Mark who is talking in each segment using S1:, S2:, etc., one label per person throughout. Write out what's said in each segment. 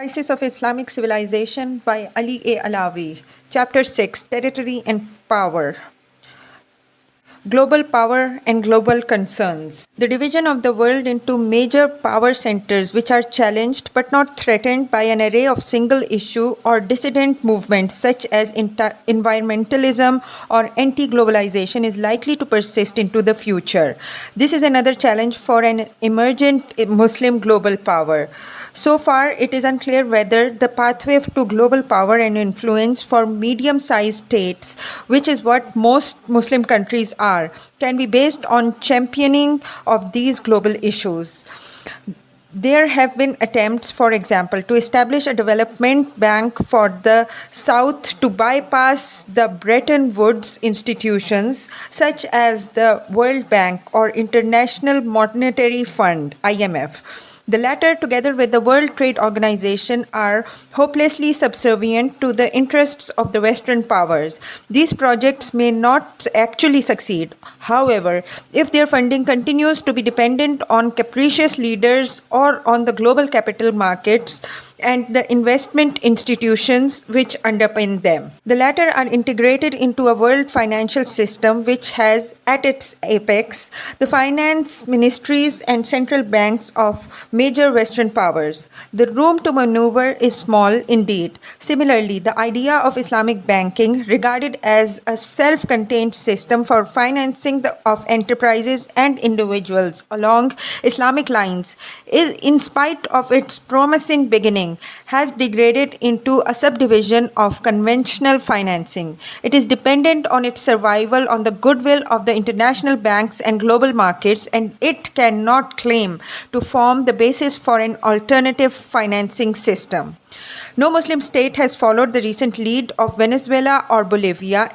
S1: Crisis of Islamic Civilization by Ali A. Allawi. Chapter 6 Territory and Power. Global power and global concerns. The division of the world into major power centers which are challenged but not threatened by an array of single issue or dissident movements such as environmentalism or anti-globalization is likely to persist into the future. This is another challenge for an emergent Muslim global power. So far, it is unclear whether the pathway to global power and influence for medium-sized states, which is what most Muslim countries are, can be based on championing of these global issues. There have been attempts, for example, to establish a development bank for the South to bypass the Bretton Woods institutions such as the World Bank or International Monetary Fund, IMF. The latter, together with the World Trade Organization, are hopelessly subservient to the interests of the Western powers. These projects may not actually succeed. However, if their funding continues to be dependent on capricious leaders or on the global capital markets and the investment institutions which underpin them. The latter are integrated into a world financial system which has at its apex the finance ministries and central banks of major Western powers. The room to maneuver is small indeed. Similarly, the idea of Islamic banking, regarded as a self-contained system for financing of enterprises and individuals along Islamic lines, is, in spite of its promising beginning, has degraded into a subdivision of conventional financing. It is dependent on its survival on the goodwill of the international banks and global markets, and it cannot claim to form the basis for an alternative financing system. No Muslim state has followed the recent lead of Venezuela or Bolivia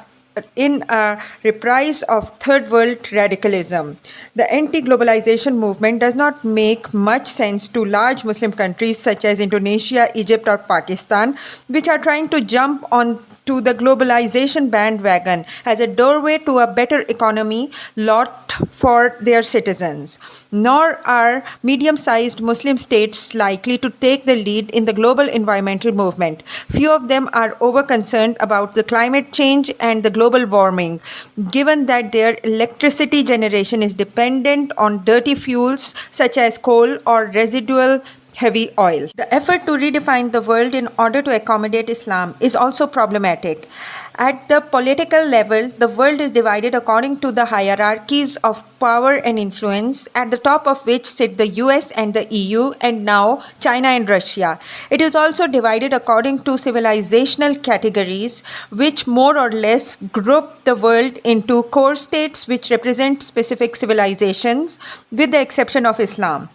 S1: in a reprise of third world radicalism. The anti-globalization movement does not make much sense to large Muslim countries such as Indonesia, Egypt or Pakistan, which are trying to jump on to the globalization bandwagon as a doorway to a better economy lot for their citizens. Nor are medium-sized Muslim states likely to take the lead in the global environmental movement. Few of them are over-concerned about the climate change and the global warming, given that their electricity generation is dependent on dirty fuels such as coal or residual heavy oil. The effort to redefine the world in order to accommodate Islam is also problematic. At the political level, the world is divided according to the hierarchies of power and influence, at the top of which sit the US and the EU, and now China and Russia. It is also divided according to civilizational categories, which more or less group the world into core states which represent specific civilizations, with the exception of Islam.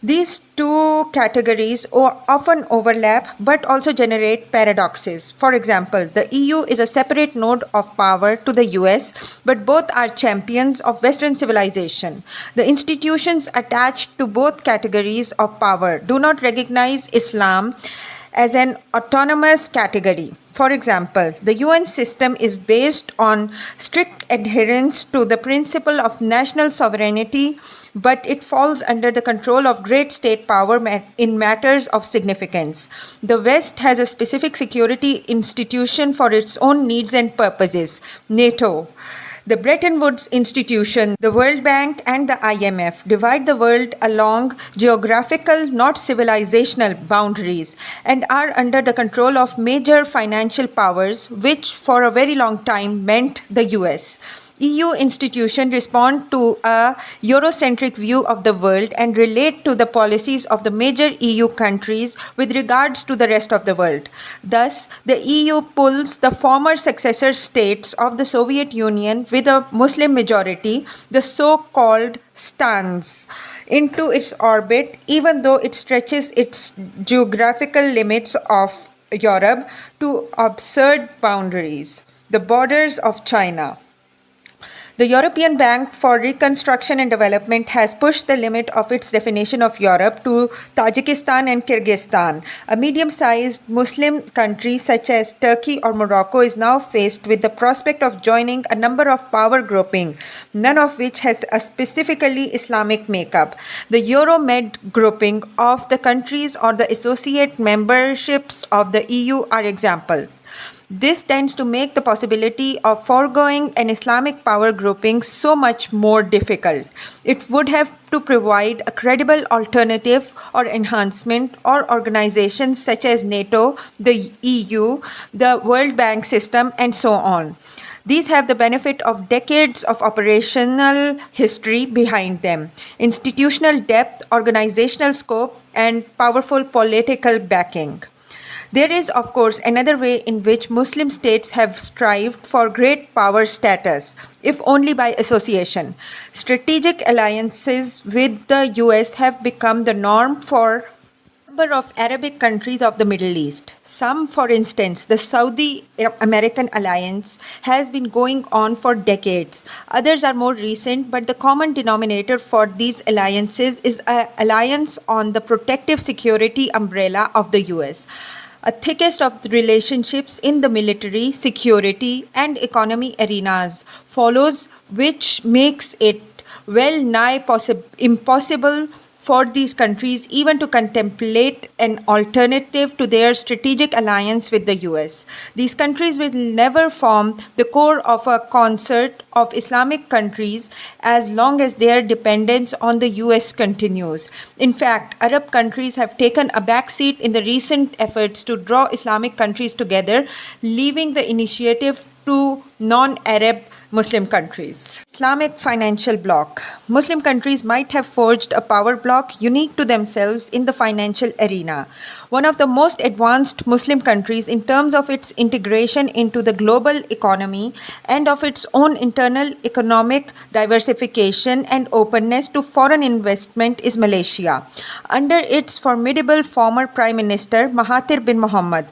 S1: These two categories often overlap but also generate paradoxes. For example, the EU is a separate node of power to the US, but both are champions of Western civilization. The institutions attached to both categories of power do not recognize Islam as an autonomous category. For example, the UN system is based on strict adherence to the principle of national sovereignty, but it falls under the control of great state power in matters of significance. The West has a specific security institution for its own needs and purposes, NATO. The Bretton Woods institution, the World Bank and the IMF divide the world along geographical, not civilizational boundaries and are under the control of major financial powers, which for a very long time meant the US. EU institutions respond to a Eurocentric view of the world and relate to the policies of the major EU countries with regards to the rest of the world. Thus, the EU pulls the former successor states of the Soviet Union with a Muslim majority, the so-called stans, into its orbit, even though it stretches its geographical limits of Europe to absurd boundaries, the borders of China. The European Bank for Reconstruction and Development has pushed the limit of its definition of Europe to Tajikistan and Kyrgyzstan. A medium-sized Muslim country such as Turkey or Morocco is now faced with the prospect of joining a number of power groupings, none of which has a specifically Islamic makeup. The Euromed grouping of the countries or the associate memberships of the EU are examples. This tends to make the possibility of foregoing an Islamic power grouping so much more difficult. It would have to provide a credible alternative or enhancement or organizations such as NATO, the EU, the World Bank system, and so on. These have the benefit of decades of operational history behind them, institutional depth, organizational scope, and powerful political backing. There is, of course, another way in which Muslim states have strived for great power status, if only by association. Strategic alliances with the US have become the norm for a number of Arabic countries of the Middle East. Some, for instance, the Saudi-American alliance has been going on for decades. Others are more recent, but the common denominator for these alliances is an alliance on the protective security umbrella of the US. A thickest of the relationships in the military, security, and economy arenas follows, which makes it well nigh impossible for these countries even to contemplate an alternative to their strategic alliance with the US. These countries will never form the core of a concert of Islamic countries as long as their dependence on the US continues. In fact, Arab countries have taken a backseat in the recent efforts to draw Islamic countries together, leaving the initiative to non-Arab Muslim countries. Islamic financial bloc. Muslim countries might have forged a power bloc unique to themselves in the financial arena. One of the most advanced Muslim countries in terms of its integration into the global economy and of its own internal economic diversification and openness to foreign investment is Malaysia. Under its formidable former Prime Minister Mahathir bin Mohamad,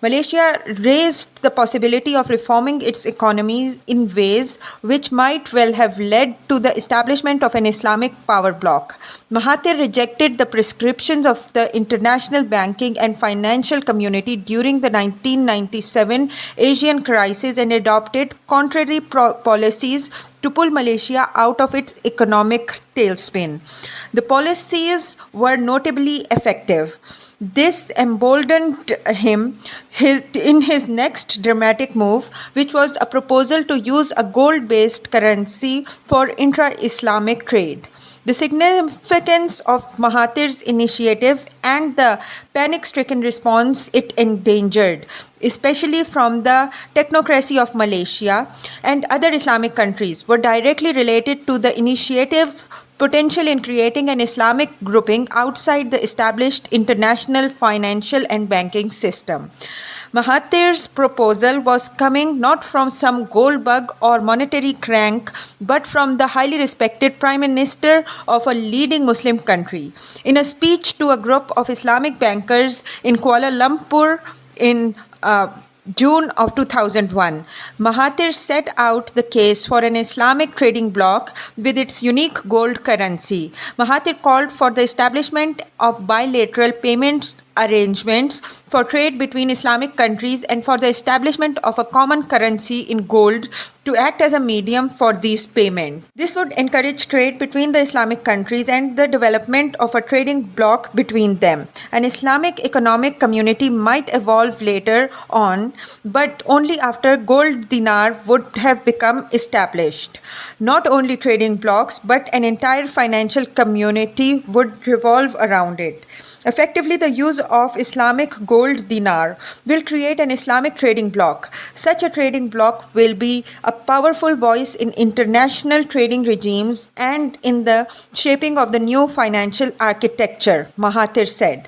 S1: Malaysia raised the possibility of reforming its economy in ways which might well have led to the establishment of an Islamic power bloc. Mahathir rejected the prescriptions of the international banking and financial community during the 1997 Asian crisis and adopted contrary policies to pull Malaysia out of its economic tailspin. The policies were notably effective. This emboldened him in his next dramatic move, which was a proposal to use a gold-based currency for intra-Islamic trade. The significance of Mahathir's initiative and the panic-stricken response it engendered, especially from the technocracy of Malaysia and other Islamic countries, were directly related to the initiative's potential in creating an Islamic grouping outside the established international financial and banking system. Mahathir's proposal was coming not from some gold bug or monetary crank, but from the highly respected Prime Minister of a leading Muslim country. In a speech to a group of Islamic bankers in Kuala Lumpur in June of 2001, Mahathir set out the case for an Islamic trading bloc with its unique gold currency. Mahathir called for the establishment of bilateral payments arrangements for trade between Islamic countries and for the establishment of a common currency in gold to act as a medium for these payments. This would encourage trade between the Islamic countries and the development of a trading bloc between them. An Islamic economic community might evolve later on, but only after gold dinar would have become established. Not only trading blocs, but an entire financial community would revolve around it. Effectively, the use of Islamic gold dinar will create an Islamic trading bloc. Such a trading bloc will be a powerful voice in international trading regimes and in the shaping of the new financial architecture, Mahathir said.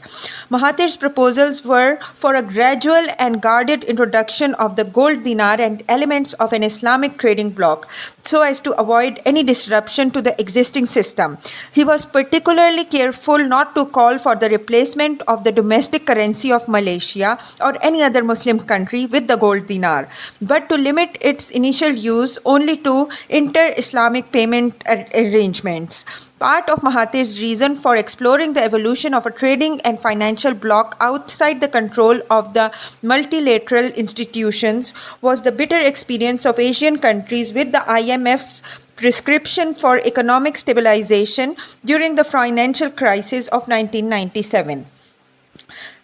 S1: Mahathir's proposals were for a gradual and guarded introduction of the gold dinar and elements of an Islamic trading bloc so as to avoid any disruption to the existing system. He was particularly careful not to call for the replacement of the domestic currency of Malaysia or any other Muslim country with the gold dinar, but to limit its initial use only to inter-Islamic payment arrangements. Part of Mahathir's reason for exploring the evolution of a trading and financial bloc outside the control of the multilateral institutions was the bitter experience of Asian countries with the IMF's prescription for economic stabilization during the financial crisis of 1997.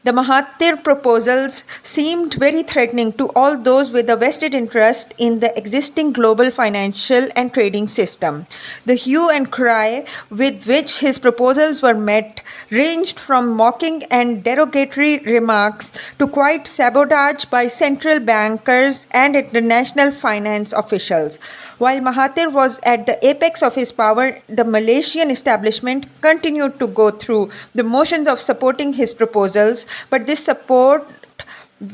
S1: The Mahathir proposals seemed very threatening to all those with a vested interest in the existing global financial and trading system. The hue and cry with which his proposals were met ranged from mocking and derogatory remarks to quite sabotage by central bankers and international finance officials. While Mahathir was at the apex of his power, the Malaysian establishment continued to go through the motions of supporting his proposals, but this support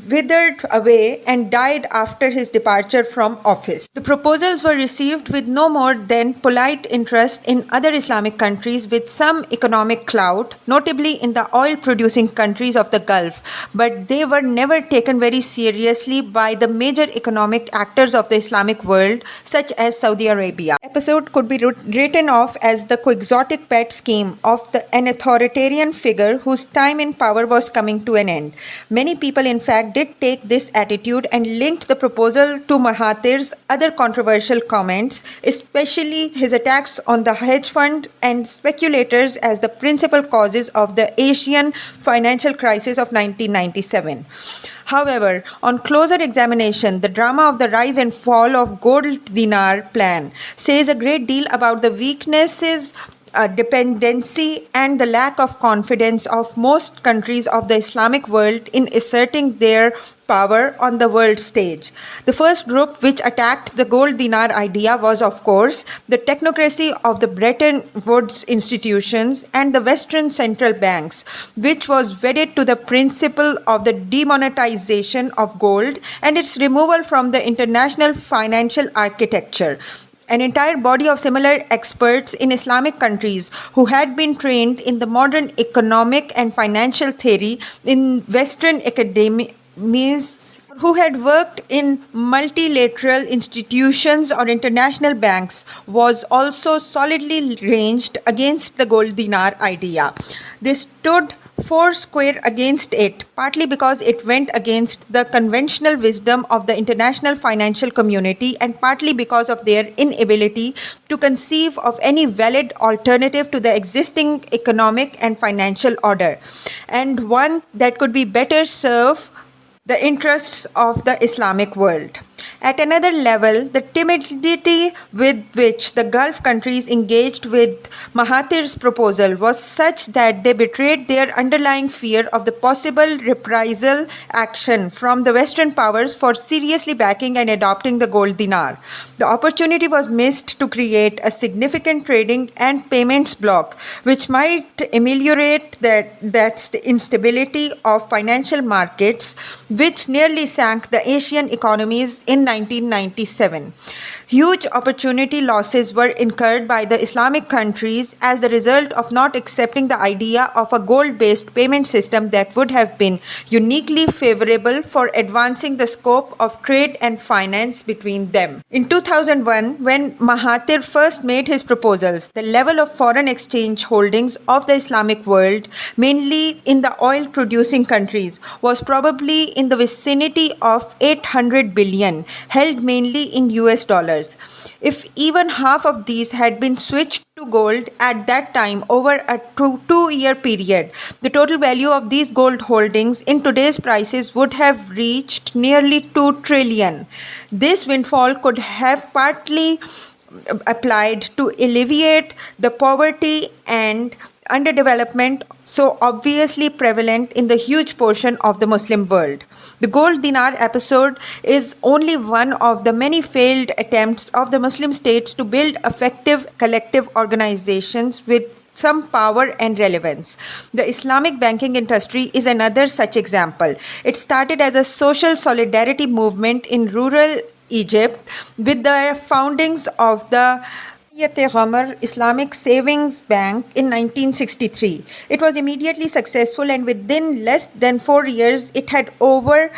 S1: withered away and died after his departure from office. The proposals were received with no more than polite interest in other Islamic countries with some economic clout, notably in the oil-producing countries of the Gulf, but they were never taken very seriously by the major economic actors of the Islamic world, such as Saudi Arabia. The episode could be written off as the Quixotic pet scheme of an authoritarian figure whose time in power was coming to an end. Many people, in fact, did take this attitude and linked the proposal to Mahathir's other controversial comments, especially his attacks on the hedge fund and speculators as the principal causes of the Asian financial crisis of 1997. However, on closer examination, the drama of the rise and fall of gold dinar plan says a great deal about the weaknesses, dependency and the lack of confidence of most countries of the Islamic world in asserting their power on the world stage. The first group which attacked the gold dinar idea was, of course, the technocracy of the Bretton Woods institutions and the Western central banks, which was wedded to the principle of the demonetization of gold and its removal from the international financial architecture. An entire body of similar experts in Islamic countries who had been trained in the modern economic and financial theory in Western academies, who had worked in multilateral institutions or international banks, was also solidly ranged against the gold dinar idea. They stood foursquare against it, partly because it went against the conventional wisdom of the international financial community and partly because of their inability to conceive of any valid alternative to the existing economic and financial order, and one that could be better serve the interests of the Islamic world. At another level, the timidity with which the Gulf countries engaged with Mahathir's proposal was such that they betrayed their underlying fear of the possible reprisal action from the Western powers for seriously backing and adopting the gold dinar. The opportunity was missed to create a significant trading and payments bloc, which might ameliorate that instability of financial markets, which nearly sank the Asian economies in 1997. Huge opportunity losses were incurred by the Islamic countries as the result of not accepting the idea of a gold-based payment system that would have been uniquely favorable for advancing the scope of trade and finance between them. In 2001, when Mahathir first made his proposals, the level of foreign exchange holdings of the Islamic world, mainly in the oil-producing countries, was probably in the vicinity of 800 billion, held mainly in US dollars. If even half of these had been switched to gold at that time over a 2-year period, the total value of these gold holdings in today's prices would have reached nearly 2 trillion. This windfall could have partly applied to alleviate the poverty and underdevelopment so obviously prevalent in the huge portion of the Muslim world. The gold dinar episode is only one of the many failed attempts of the Muslim states to build effective collective organizations with some power and relevance. The Islamic banking industry is another such example. It started as a social solidarity movement in rural Egypt with the foundings of the Ghamar Islamic Savings Bank in 1963. It was immediately successful, and within less than 4 years, it had over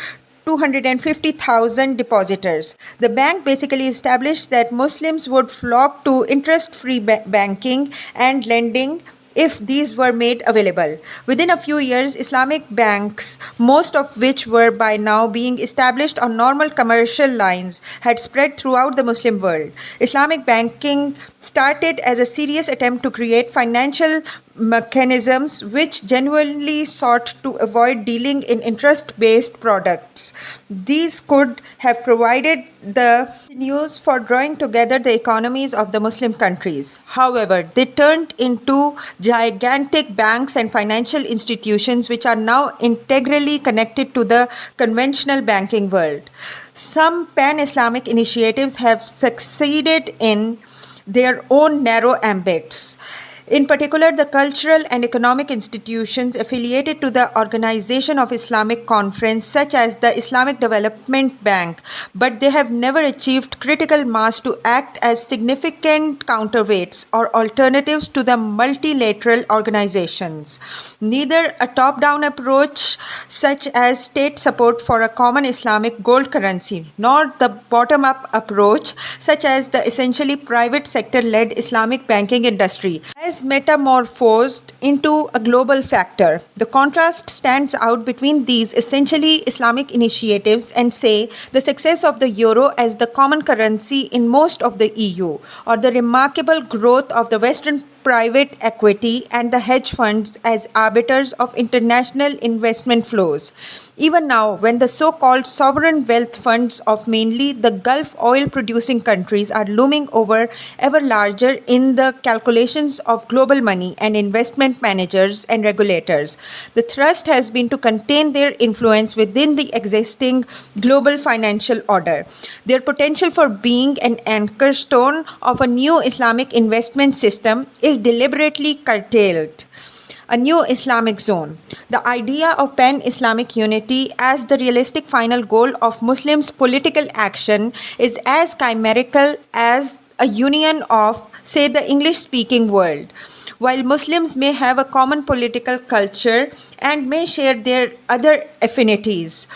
S1: 250,000 depositors. The bank basically established that Muslims would flock to interest free banking and lending if these were made available. Within a few years, Islamic banks, most of which were by now being established on normal commercial lines, had spread throughout the Muslim world. Islamic banking started as a serious attempt to create financial mechanisms which genuinely sought to avoid dealing in interest based products. These could have provided the sinews for drawing together the economies of the Muslim countries. However, they turned into gigantic banks and financial institutions which are now integrally connected to the conventional banking world. Some pan Islamic initiatives have succeeded in their own narrow ambits. In particular, the cultural and economic institutions affiliated to the Organization of Islamic Conference, such as the Islamic Development Bank, but they have never achieved critical mass to act as significant counterweights or alternatives to the multilateral organizations. Neither a top down approach, such as state support for a common Islamic gold currency, nor the bottom up approach, such as the essentially private sector led Islamic banking industry, has metamorphosed into a global factor. The contrast stands out between these essentially Islamic initiatives and, say, the success of the euro as the common currency in most of the EU, or the remarkable growth of the Western private equity and the hedge funds as arbiters of international investment flows. Even now, when the so-called sovereign wealth funds of mainly the Gulf oil-producing countries are looming over ever larger in the calculations of global money and investment managers and regulators, the thrust has been to contain their influence within the existing global financial order. Their potential for being an anchor stone of a new Islamic investment system is deliberately curtailed. A new Islamic zone. The idea of pan-Islamic unity as the realistic final goal of Muslims' political action is as chimerical as a union of, say, the English-speaking world. While Muslims may have a common political culture and may share their other affinities,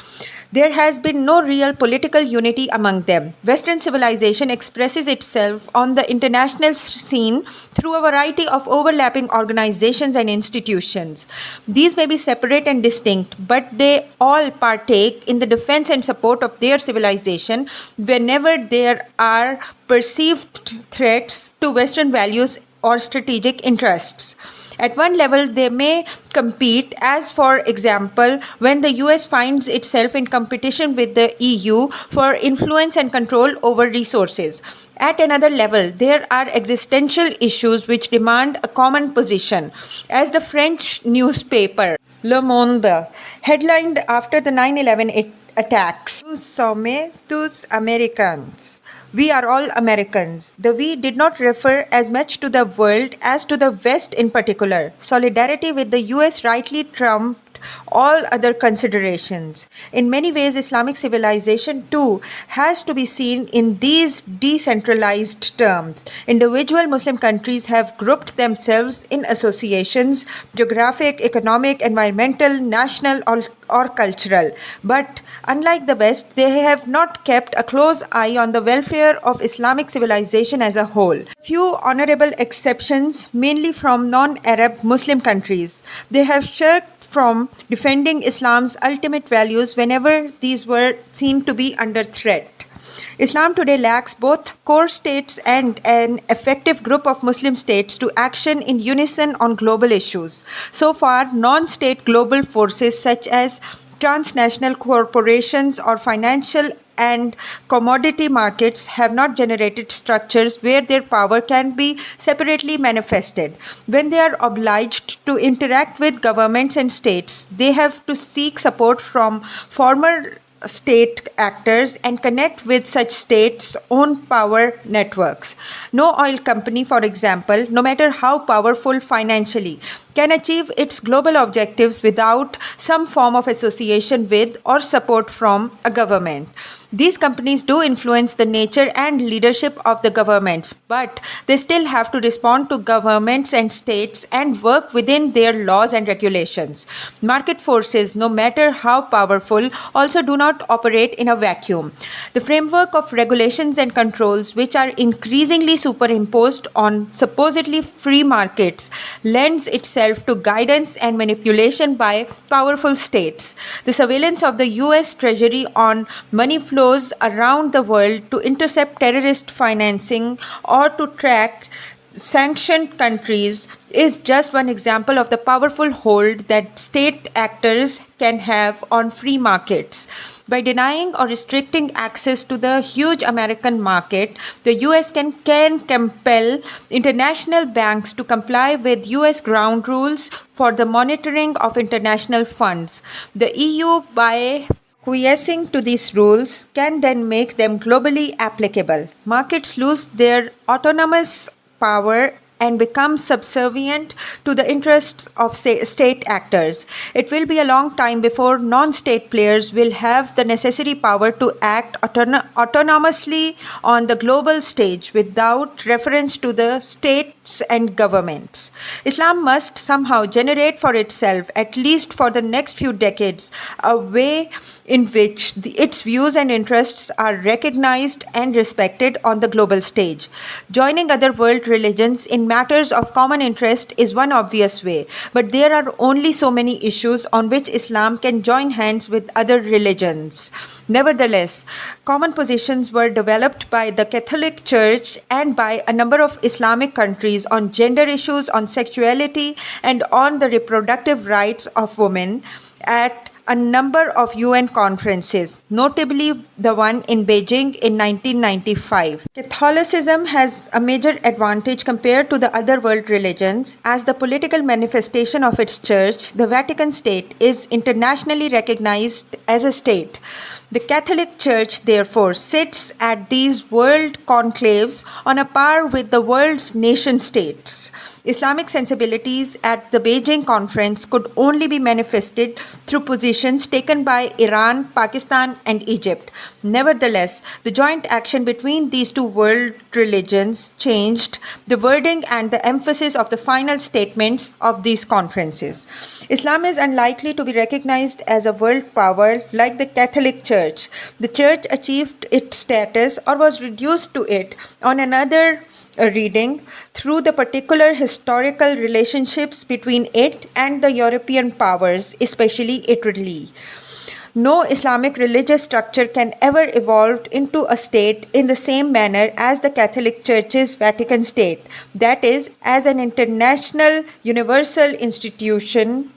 S1: there has been no real political unity among them. Western civilization expresses itself on the international scene through a variety of overlapping organizations and institutions. These may be separate and distinct, but they all partake in the defense and support of their civilization whenever there are perceived threats to Western values or strategic interests. At one level, they may compete, as for example, when the US finds itself in competition with the EU for influence and control over resources. At another level, there are existential issues which demand a common position. As the French newspaper Le Monde headlined after the 9/11 attacks, Nous sommes tous Américains. We are all Americans. The we did not refer as much to the world as to the West in particular. Solidarity with the US rightly trumped all other considerations. In many ways, Islamic civilization too has to be seen in these decentralized terms. Individual Muslim countries have grouped themselves in associations, geographic, economic, environmental, national, or cultural. But unlike the West, they have not kept a close eye on the welfare of Islamic civilization as a whole. Few honorable exceptions, mainly from non-Arab Muslim countries. They have shirked from defending Islam's ultimate values whenever these were seen to be under threat. Islam today lacks both core states and an effective group of Muslim states to action in unison on global issues. So far, non-state global forces such as transnational corporations or financial and commodity markets have not generated structures where their power can be separately manifested. When they are obliged to interact with governments and states, they have to seek support from former state actors and connect with such states' own power networks. No oil company, for example, no matter how powerful financially, can achieve its global objectives without some form of association with or support from a government. These companies do influence the nature and leadership of the governments, but they still have to respond to governments and states and work within their laws and regulations. Market forces, no matter how powerful, also do not operate in a vacuum. The framework of regulations and controls, which are increasingly superimposed on supposedly free markets, lends itself to guidance and manipulation by powerful states. The surveillance of the US Treasury on money flows around the world to intercept terrorist financing or to track sanctioned countries is just one example of the powerful hold that state actors can have on free markets. By denying or restricting access to the huge American market, the US can compel international banks to comply with US ground rules for the monitoring of international funds. The EU, by acquiescing to these rules, can then make them globally applicable. Markets lose their autonomous power and become subservient to the interests of state actors. It will be a long time before non-state players will have the necessary power to act autonomously on the global stage without reference to the states and governments. Islam must somehow generate for itself, at least for the next few decades, a way in which its views and interests are recognized and respected on the global stage. Joining other world religions in matters of common interest is one obvious way, but there are only so many issues on which Islam can join hands with other religions. Nevertheless, common positions were developed by the Catholic Church and by a number of Islamic countries on gender issues, on sexuality, and on the reproductive rights of women at a number of UN conferences, notably the one in Beijing in 1995. Catholicism has a major advantage compared to the other world religions. As the political manifestation of its church, the Vatican State is internationally recognized as a state. The Catholic Church, therefore, sits at these world conclaves on a par with the world's nation states. Islamic sensibilities at the Beijing conference could only be manifested through positions taken by Iran, Pakistan, and Egypt. Nevertheless, the joint action between these two world religions changed the wording and the emphasis of the final statements of these conferences. Islam is unlikely to be recognized as a world power like the Catholic Church. The Church achieved its status or was reduced to it on another reading through the particular historical relationships between it and the European powers, especially Italy. No Islamic religious structure can ever evolve into a state in the same manner as the Catholic Church's Vatican State, that is, as an international universal institution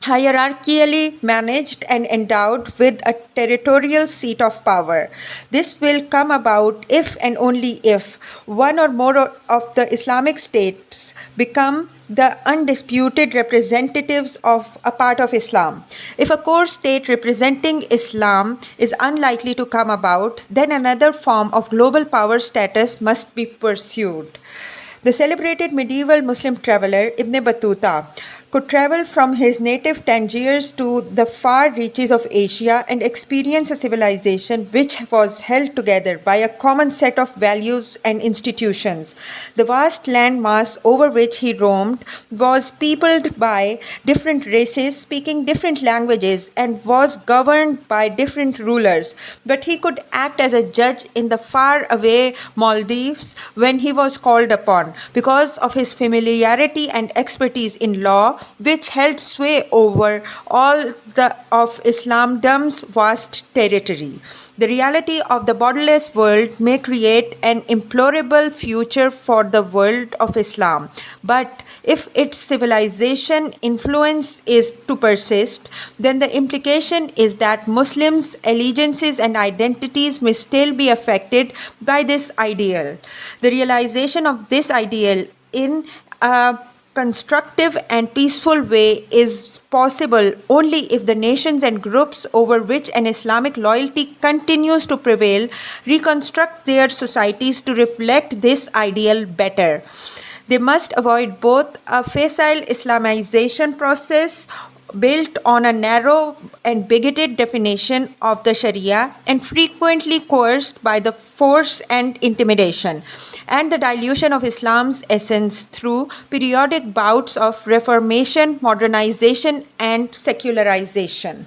S1: hierarchically managed and endowed with a territorial seat of power. This will come about if and only if one or more of the Islamic states become the undisputed representatives of a part of Islam. If a core state representing Islam is unlikely to come about, then another form of global power status must be pursued. The celebrated medieval Muslim traveler Ibn Battuta could travel from his native Tangiers to the far reaches of Asia and experience a civilization which was held together by a common set of values and institutions. The vast land mass over which he roamed was peopled by different races speaking different languages and was governed by different rulers. But he could act as a judge in the far-away Maldives when he was called upon because of his familiarity and expertise in law, which held sway over all of Islamdom's vast territory. The reality of the borderless world may create an implorable future for the world of Islam, but if its civilization influence is to persist, then the implication is that Muslims' allegiances and identities may still be affected by this ideal. The realization of this ideal in a constructive and peaceful way is possible only if the nations and groups over which an Islamic loyalty continues to prevail reconstruct their societies to reflect this ideal better. They must avoid both a facile Islamization process built on a narrow and bigoted definition of the Sharia and frequently coerced by the force and intimidation, and the dilution of Islam's essence through periodic bouts of reformation, modernization, and secularization.